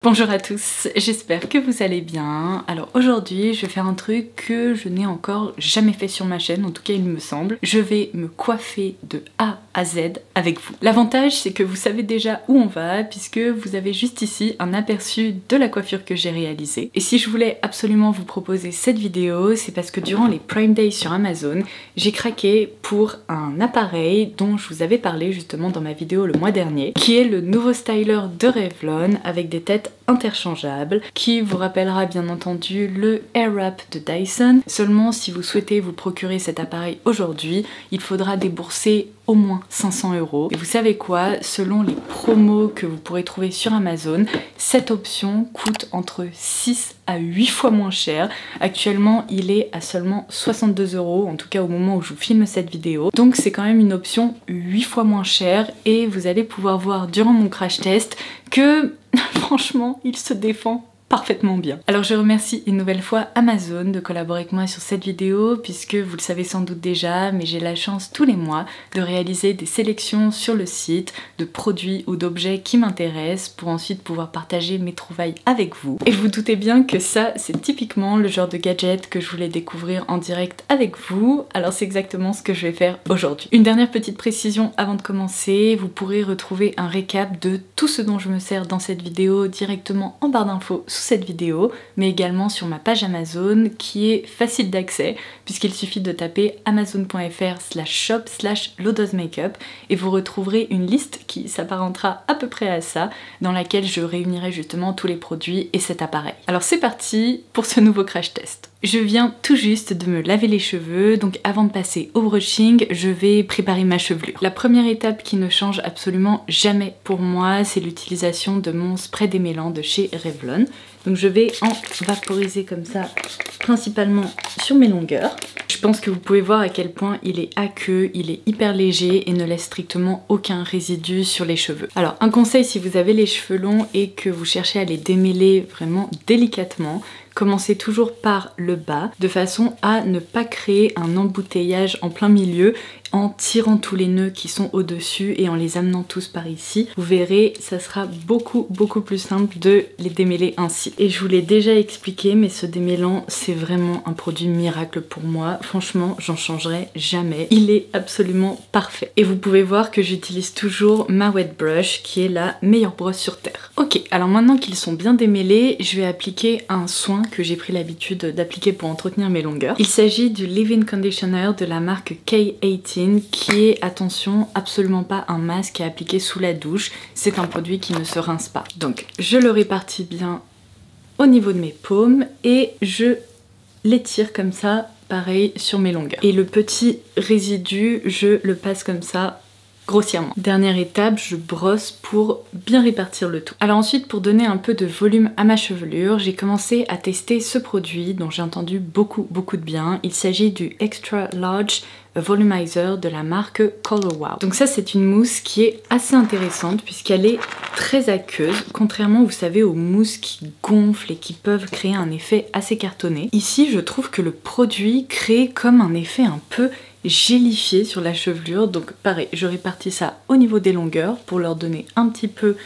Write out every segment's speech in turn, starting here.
Bonjour à tous, j'espère que vous allez bien. Alors aujourd'hui je vais faire un truc que je n'ai encore jamais fait sur ma chaîne, en tout cas il me semble. Je vais me coiffer de A à Z avec vous. L'avantage c'est que vous savez déjà où on va puisque vous avez juste ici un aperçu de la coiffure que j'ai réalisée. Et si je voulais absolument vous proposer cette vidéo, c'est parce que durant les Prime Days sur Amazon, j'ai craqué pour un appareil dont je vous avais parlé justement dans ma vidéo le mois dernier, qui est le nouveau styler de Revlon avec des têtes interchangeable qui vous rappellera bien entendu le Airwrap de Dyson. Seulement si vous souhaitez vous procurer cet appareil aujourd'hui, il faudra débourser au moins 500 €. Et vous savez quoi, selon les promos que vous pourrez trouver sur Amazon, cette option coûte entre 6 à 8 fois moins cher. Actuellement il est à seulement 62 €, en tout cas au moment où je vous filme cette vidéo. Donc c'est quand même une option 8 fois moins chère et vous allez pouvoir voir durant mon crash test que franchement il se défend parfaitement bien. Alors je remercie une nouvelle fois Amazon de collaborer avec moi sur cette vidéo puisque vous le savez sans doute déjà, mais j'ai la chance tous les mois de réaliser des sélections sur le site de produits ou d'objets qui m'intéressent pour ensuite pouvoir partager mes trouvailles avec vous. Et vous doutez bien que ça c'est typiquement le genre de gadget que je voulais découvrir en direct avec vous, alors c'est exactement ce que je vais faire aujourd'hui. Une dernière petite précision avant de commencer, vous pourrez retrouver un récap de tout ce dont je me sers dans cette vidéo directement en barre d'infos sous cette vidéo, mais également sur ma page Amazon qui est facile d'accès puisqu'il suffit de taper amazon.fr/shop/lodosmakeup et vous retrouverez une liste qui s'apparentera à peu près à ça, dans laquelle je réunirai justement tous les produits et cet appareil. Alors c'est parti pour ce nouveau crash test. Je viens tout juste de me laver les cheveux, donc avant de passer au brushing, je vais préparer ma chevelure. La première étape qui ne change absolument jamais pour moi, c'est l'utilisation de mon spray démêlant de chez Revlon. Donc je vais en vaporiser comme ça, principalement sur mes longueurs. Je pense que vous pouvez voir à quel point il est aqueux, il est hyper léger et ne laisse strictement aucun résidu sur les cheveux. Alors un conseil si vous avez les cheveux longs et que vous cherchez à les démêler vraiment délicatement, commencez toujours par le bas de façon à ne pas créer un embouteillage en plein milieu en tirant tous les nœuds qui sont au-dessus et en les amenant tous par ici. Vous verrez, ça sera beaucoup plus simple de les démêler ainsi. Et je vous l'ai déjà expliqué, mais ce démêlant, c'est vraiment un produit miracle pour moi. Franchement, j'en changerai jamais. Il est absolument parfait. Et vous pouvez voir que j'utilise toujours ma wet brush, qui est la meilleure brosse sur terre. Ok, alors maintenant qu'ils sont bien démêlés, je vais appliquer un soin que j'ai pris l'habitude d'appliquer pour entretenir mes longueurs. Il s'agit du Leave-In Conditioner de la marque K18, qui est, attention, absolument pas un masque à appliquer sous la douche. C'est un produit qui ne se rince pas. Donc je le répartis bien au niveau de mes paumes et je l'étire comme ça, pareil sur mes longueurs. Et le petit résidu, je le passe comme ça grossièrement. Dernière étape, je brosse pour bien répartir le tout. Alors ensuite, pour donner un peu de volume à ma chevelure, j'ai commencé à tester ce produit dont j'ai entendu beaucoup de bien. Il s'agit du Extra Large Volumizer de la marque Color Wow. Donc ça c'est une mousse qui est assez intéressante puisqu'elle est très aqueuse, contrairement vous savez aux mousses qui gonflent et qui peuvent créer un effet assez cartonné. Ici je trouve que le produit crée comme un effet un peu gélifié sur la chevelure, donc pareil, je répartis ça au niveau des longueurs pour leur donner un petit peu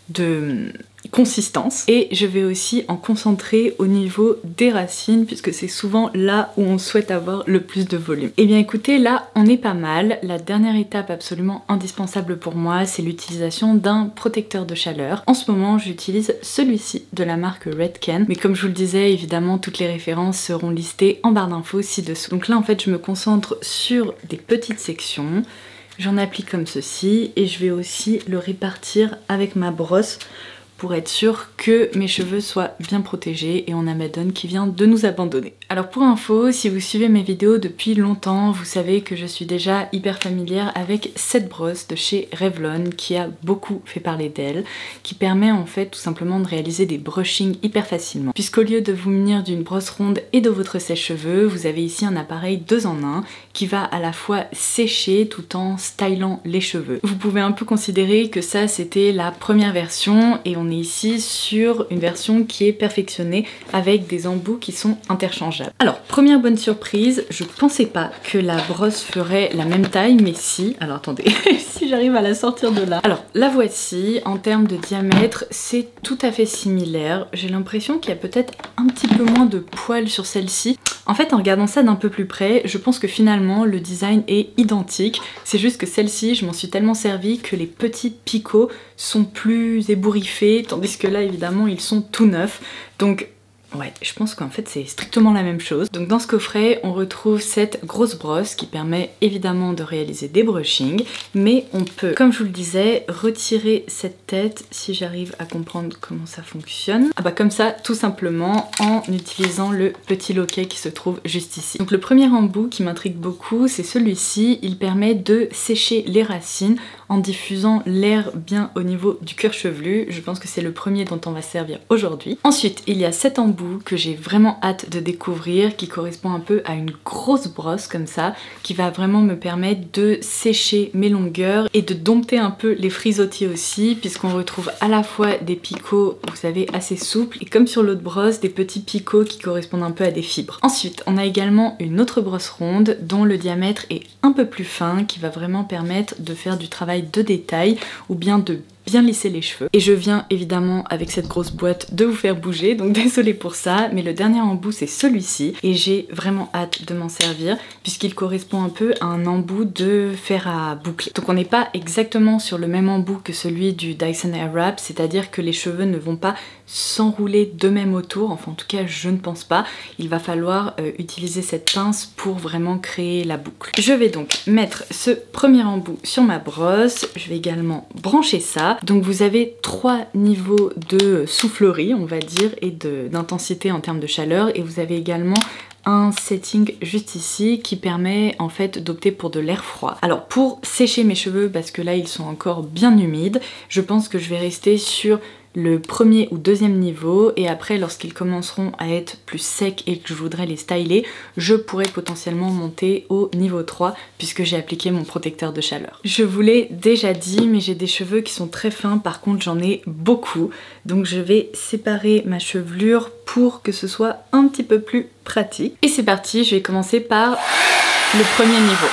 de consistance et je vais aussi en concentrer au niveau des racines puisque c'est souvent là où on souhaite avoir le plus de volume. Et bien écoutez, là on est pas mal. La dernière étape absolument indispensable pour moi, c'est l'utilisation d'un protecteur de chaleur. En ce moment j'utilise celui-ci de la marque Redken, mais comme je vous le disais, évidemment toutes les références seront listées en barre d'infos ci-dessous. Donc là en fait je me concentre sur des petites sections. J'en applique comme ceci et je vais aussi le répartir avec ma brosse pour être sûr que mes cheveux soient bien protégés et on a Madone qui vient de nous abandonner. Alors pour info, si vous suivez mes vidéos depuis longtemps, vous savez que je suis déjà hyper familière avec cette brosse de chez Revlon qui a beaucoup fait parler d'elle, qui permet en fait tout simplement de réaliser des brushings hyper facilement. Puisqu'au lieu de vous munir d'une brosse ronde et de votre sèche-cheveux, vous avez ici un appareil 2 en 1 qui va à la fois sécher tout en stylant les cheveux. Vous pouvez un peu considérer que ça c'était la première version et on est ici sur une version qui est perfectionnée avec des embouts qui sont interchangeables. Alors première bonne surprise, je pensais pas que la brosse ferait la même taille, mais si, alors attendez, si j'arrive à la sortir de là. Alors la voici, en termes de diamètre, c'est tout à fait similaire. J'ai l'impression qu'il y a peut-être un petit peu moins de poils sur celle-ci. En fait, en regardant ça d'un peu plus près, je pense que finalement le design est identique. C'est juste que celle-ci, je m'en suis tellement servie que les petits picots sont plus ébouriffés, tandis que là évidemment ils sont tout neufs. Donc ouais, je pense qu'en fait c'est strictement la même chose. Donc dans ce coffret, on retrouve cette grosse brosse qui permet évidemment de réaliser des brushings, mais on peut, comme je vous le disais, retirer cette tête si j'arrive à comprendre comment ça fonctionne. Ah bah comme ça, tout simplement, en utilisant le petit loquet qui se trouve juste ici. Donc le premier embout qui m'intrigue beaucoup, c'est celui-ci. Il permet de sécher les racines en diffusant l'air bien au niveau du cuir chevelu. Je pense que c'est le premier dont on va se servir aujourd'hui. Ensuite, il y a cet embout que j'ai vraiment hâte de découvrir, qui correspond un peu à une grosse brosse comme ça, qui va vraiment me permettre de sécher mes longueurs et de dompter un peu les frisottis aussi, puisqu'on retrouve à la fois des picots, vous savez, assez souples, et comme sur l'autre brosse, des petits picots qui correspondent un peu à des fibres. Ensuite, on a également une autre brosse ronde dont le diamètre est un peu plus fin, qui va vraiment permettre de faire du travail de détail ou bien de bien lisser les cheveux. Et je viens évidemment avec cette grosse boîte de vous faire bouger, donc désolée pour ça, mais le dernier embout c'est celui-ci et j'ai vraiment hâte de m'en servir puisqu'il correspond un peu à un embout de fer à boucler. Donc on n'est pas exactement sur le même embout que celui du Dyson Airwrap, c'est-à-dire que les cheveux ne vont pas s'enrouler de même autour, enfin en tout cas je ne pense pas. Il va falloir utiliser cette pince pour vraiment créer la boucle. Je vais donc mettre ce premier embout sur ma brosse, je vais également brancher ça. Donc vous avez 3 niveaux de soufflerie on va dire et d'intensité en termes de chaleur, et vous avez également un setting juste ici qui permet en fait d'opter pour de l'air froid. Alors pour sécher mes cheveux, parce que là ils sont encore bien humides, je pense que je vais rester sur le premier ou deuxième niveau, et après lorsqu'ils commenceront à être plus secs et que je voudrais les styler, je pourrais potentiellement monter au niveau 3 puisque j'ai appliqué mon protecteur de chaleur. Je vous l'ai déjà dit, mais j'ai des cheveux qui sont très fins, par contre j'en ai beaucoup, donc je vais séparer ma chevelure pour que ce soit un petit peu plus pratique. Et c'est parti, je vais commencer par le premier niveau.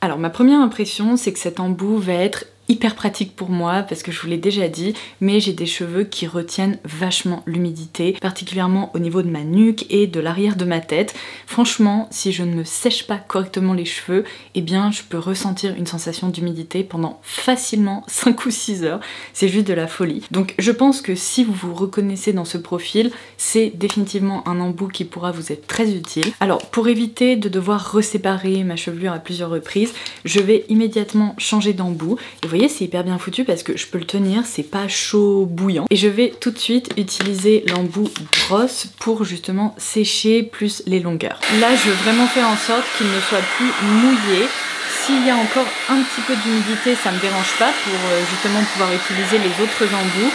Alors ma première impression, c'est que cet embout va être hyper pratique pour moi parce que je vous l'ai déjà dit, mais j'ai des cheveux qui retiennent vachement l'humidité, particulièrement au niveau de ma nuque et de l'arrière de ma tête. Franchement, si je ne me sèche pas correctement les cheveux, eh bien je peux ressentir une sensation d'humidité pendant facilement 5 ou 6 heures. C'est juste de la folie. Donc je pense que si vous vous reconnaissez dans ce profil, c'est définitivement un embout qui pourra vous être très utile. Alors pour éviter de devoir reséparer ma chevelure à plusieurs reprises, je vais immédiatement changer d'embout. Et vous voyez, c'est hyper bien foutu parce que je peux le tenir, c'est pas chaud bouillant. Et je vais tout de suite utiliser l'embout brosse pour justement sécher plus les longueurs. Là, je veux vraiment faire en sorte qu'il ne soit plus mouillé. S'il y a encore un petit peu d'humidité, ça me dérange pas pour justement pouvoir utiliser les autres embouts.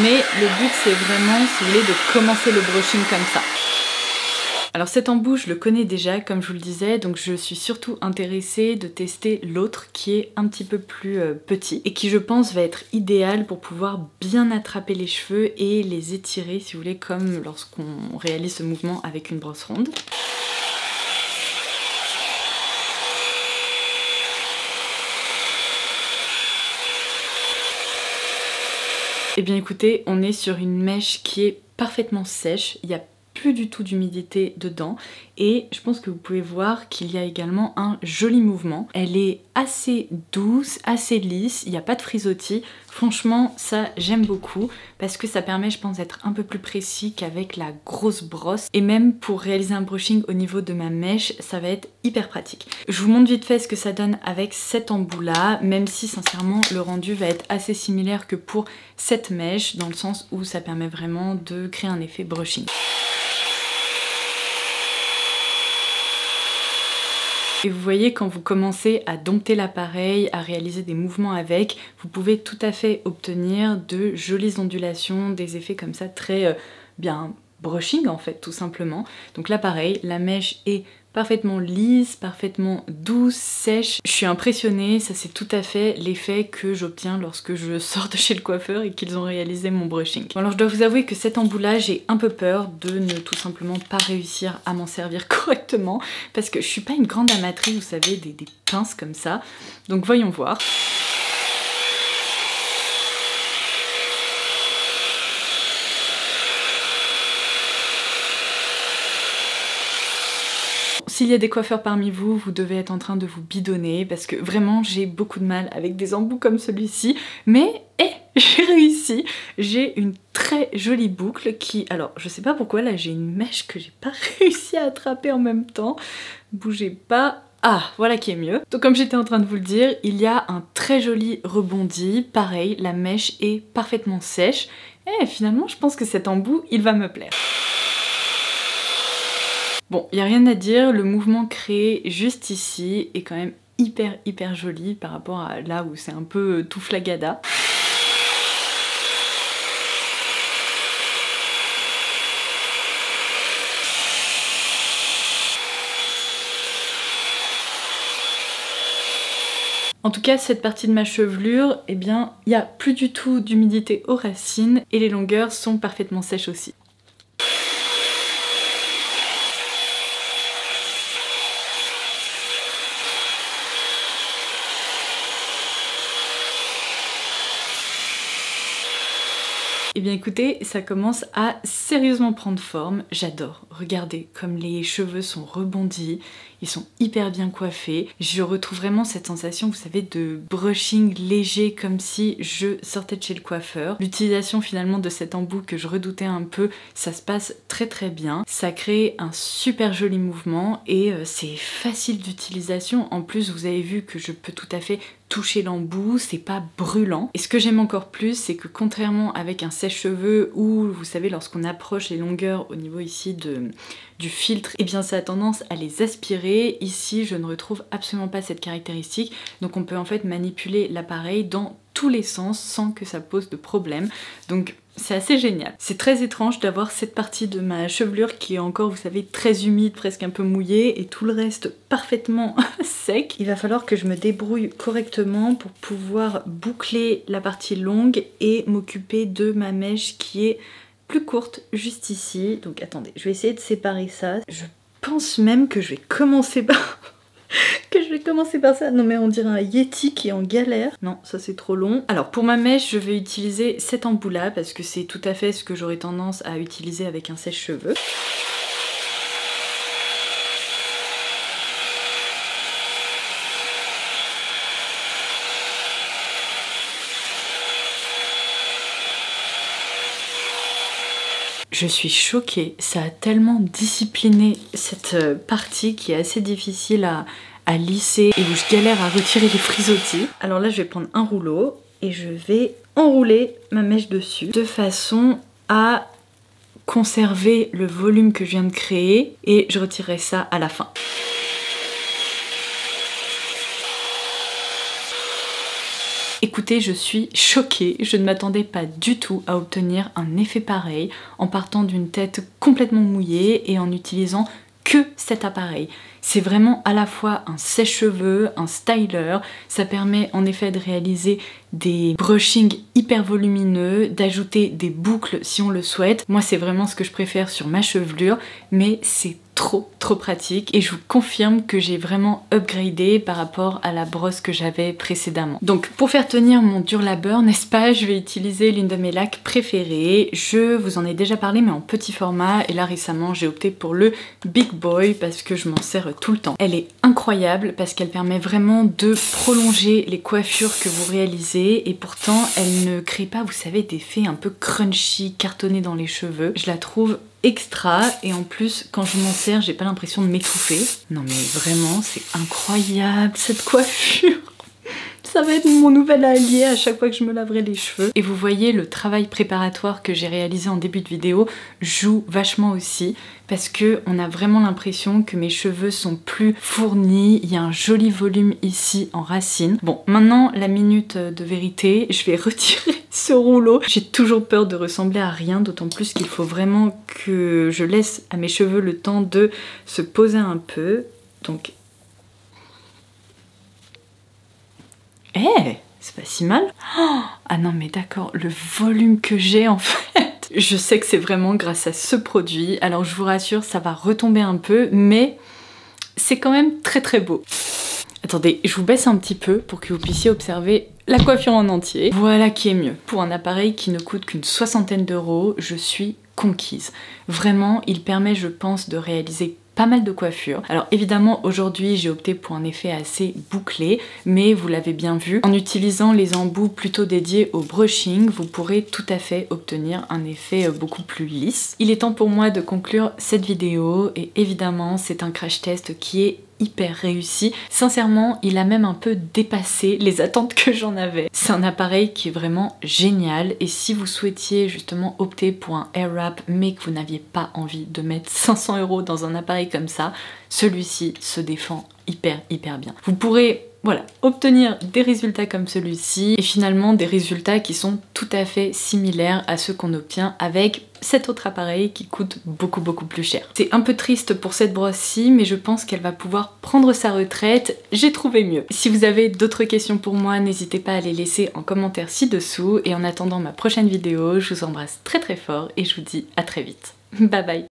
Mais le but, c'est vraiment, si vous voulez, de commencer le brushing comme ça. Alors cet embout, je le connais déjà, comme je vous le disais, donc je suis surtout intéressée de tester l'autre qui est un petit peu plus petit et qui, je pense, va être idéal pour pouvoir bien attraper les cheveux et les étirer, si vous voulez, comme lorsqu'on réalise ce mouvement avec une brosse ronde. Et bien écoutez, on est sur une mèche qui est parfaitement sèche, il y a plus du tout d'humidité dedans et je pense que vous pouvez voir qu'il y a également un joli mouvement. Elle est assez douce, assez lisse, il n'y a pas de frisottis. Franchement, ça j'aime beaucoup parce que ça permet, je pense, d'être un peu plus précis qu'avec la grosse brosse, et même pour réaliser un brushing au niveau de ma mèche, ça va être hyper pratique. Je vous montre vite fait ce que ça donne avec cet embout là, même si sincèrement le rendu va être assez similaire que pour cette mèche, dans le sens où ça permet vraiment de créer un effet brushing. Et vous voyez, quand vous commencez à dompter l'appareil, à réaliser des mouvements avec, vous pouvez tout à fait obtenir de jolies ondulations, des effets comme ça très bien brushing en fait, tout simplement. Donc là pareil, la mèche est parfaitement lisse, parfaitement douce, sèche. Je suis impressionnée, ça c'est tout à fait l'effet que j'obtiens lorsque je sors de chez le coiffeur et qu'ils ont réalisé mon brushing. Bon, alors je dois vous avouer que cet embout là, j'ai un peu peur de ne tout simplement pas réussir à m'en servir correctement parce que je suis pas une grande amatrice, vous savez, des pinces comme ça. Donc voyons voir. S'il y a des coiffeurs parmi vous, vous devez être en train de vous bidonner parce que vraiment j'ai beaucoup de mal avec des embouts comme celui-ci, mais j'ai réussi. J'ai une très jolie boucle qui, alors je sais pas pourquoi là j'ai une mèche que j'ai pas réussi à attraper en même temps. Bougez pas. Ah, voilà qui est mieux. Donc comme j'étais en train de vous le dire, il y a un très joli rebondi. Pareil, la mèche est parfaitement sèche. Et finalement, je pense que cet embout, il va me plaire. Bon, il n'y a rien à dire, le mouvement créé juste ici est quand même hyper joli par rapport à là où c'est un peu tout flagada. En tout cas, cette partie de ma chevelure, eh bien, il n'y a plus du tout d'humidité aux racines et les longueurs sont parfaitement sèches aussi. Eh bien écoutez, ça commence à sérieusement prendre forme, j'adore. Regardez comme les cheveux sont rebondis, ils sont hyper bien coiffés. Je retrouve vraiment cette sensation, vous savez, de brushing léger comme si je sortais de chez le coiffeur. L'utilisation finalement de cet embout que je redoutais un peu, ça se passe très bien. Ça crée un super joli mouvement et c'est facile d'utilisation. En plus, vous avez vu que je peux tout à fait toucher l'embout, c'est pas brûlant. Et ce que j'aime encore plus, c'est que contrairement avec un sèche-cheveux où, vous savez, lorsqu'on approche les longueurs au niveau ici du filtre, eh bien ça a tendance à les aspirer. Ici, je ne retrouve absolument pas cette caractéristique. Donc on peut en fait manipuler l'appareil dans tous les sens sans que ça pose de problème. Donc c'est assez génial. C'est très étrange d'avoir cette partie de ma chevelure qui est encore, vous savez, très humide, presque un peu mouillée, et tout le reste parfaitement sec. Il va falloir que je me débrouille correctement pour pouvoir boucler la partie longue et m'occuper de ma mèche qui est plus courte juste ici. Donc attendez, je vais essayer de séparer ça. Je pense même que je vais commencer par... ça. Non mais on dirait un Yeti qui est en galère. Non, ça c'est trop long. Alors pour ma mèche, je vais utiliser cet embout là parce que c'est tout à fait ce que j'aurais tendance à utiliser avec un sèche-cheveux. Je suis choquée, ça a tellement discipliné cette partie qui est assez difficile à lisser et où je galère à retirer les frisottis. Alors là je vais prendre un rouleau et je vais enrouler ma mèche dessus de façon à conserver le volume que je viens de créer et je retirerai ça à la fin. Écoutez, je suis choquée, je ne m'attendais pas du tout à obtenir un effet pareil en partant d'une tête complètement mouillée et en utilisant que cet appareil. C'est vraiment à la fois un sèche-cheveux, un styler, ça permet en effet de réaliser des brushings hyper volumineux, d'ajouter des boucles si on le souhaite. Moi c'est vraiment ce que je préfère sur ma chevelure, mais c'est trop pratique et je vous confirme que j'ai vraiment upgradé par rapport à la brosse que j'avais précédemment. Donc pour faire tenir mon dur labeur, n'est-ce pas, je vais utiliser l'une de mes lacs préférées. Je vous en ai déjà parlé mais en petit format et là récemment j'ai opté pour le Big Boy parce que je m'en sers tout le temps. Elle est incroyable parce qu'elle permet vraiment de prolonger les coiffures que vous réalisez et pourtant elle ne crée pas, vous savez, d'effet un peu crunchy, cartonné dans les cheveux. Je la trouve extra et en plus quand je m'en sers j'ai pas l'impression de m'étouffer. Non mais vraiment c'est incroyable cette coiffure. Ça va être mon nouvel allié à chaque fois que je me laverai les cheveux. Et vous voyez le travail préparatoire que j'ai réalisé en début de vidéo joue vachement aussi parce que on a vraiment l'impression que mes cheveux sont plus fournis, il y a un joli volume ici en racine. Bon, maintenant la minute de vérité, je vais retirer ce rouleau. J'ai toujours peur de ressembler à rien, d'autant plus qu'il faut vraiment que je laisse à mes cheveux le temps de se poser un peu. Donc... c'est pas si mal. Ah non mais d'accord, le volume que j'ai en fait. Je sais que c'est vraiment grâce à ce produit. Alors je vous rassure, ça va retomber un peu, mais c'est quand même très très beau. Attendez, je vous baisse un petit peu pour que vous puissiez observer la coiffure en entier. Voilà qui est mieux. Pour un appareil qui ne coûte qu'une 60aine d'euros, je suis conquise. Vraiment, il permet, je pense, de réaliser pas mal de coiffures. Alors évidemment aujourd'hui j'ai opté pour un effet assez bouclé, mais vous l'avez bien vu, en utilisant les embouts plutôt dédiés au brushing, vous pourrez tout à fait obtenir un effet beaucoup plus lisse. Il est temps pour moi de conclure cette vidéo et évidemment c'est un crash test qui est hyper réussi. Sincèrement, il a même un peu dépassé les attentes que j'en avais. C'est un appareil qui est vraiment génial et si vous souhaitiez justement opter pour un hair wrap mais que vous n'aviez pas envie de mettre 500 € dans un appareil comme ça, celui-ci se défend hyper bien. Vous pourrez obtenir des résultats comme celui-ci et finalement des résultats qui sont tout à fait similaires à ceux qu'on obtient avec cet autre appareil qui coûte beaucoup plus cher. C'est un peu triste pour cette brosse-ci, mais je pense qu'elle va pouvoir prendre sa retraite. J'ai trouvé mieux. Si vous avez d'autres questions pour moi, n'hésitez pas à les laisser en commentaire ci-dessous et en attendant ma prochaine vidéo, je vous embrasse très fort et je vous dis à très vite. Bye bye.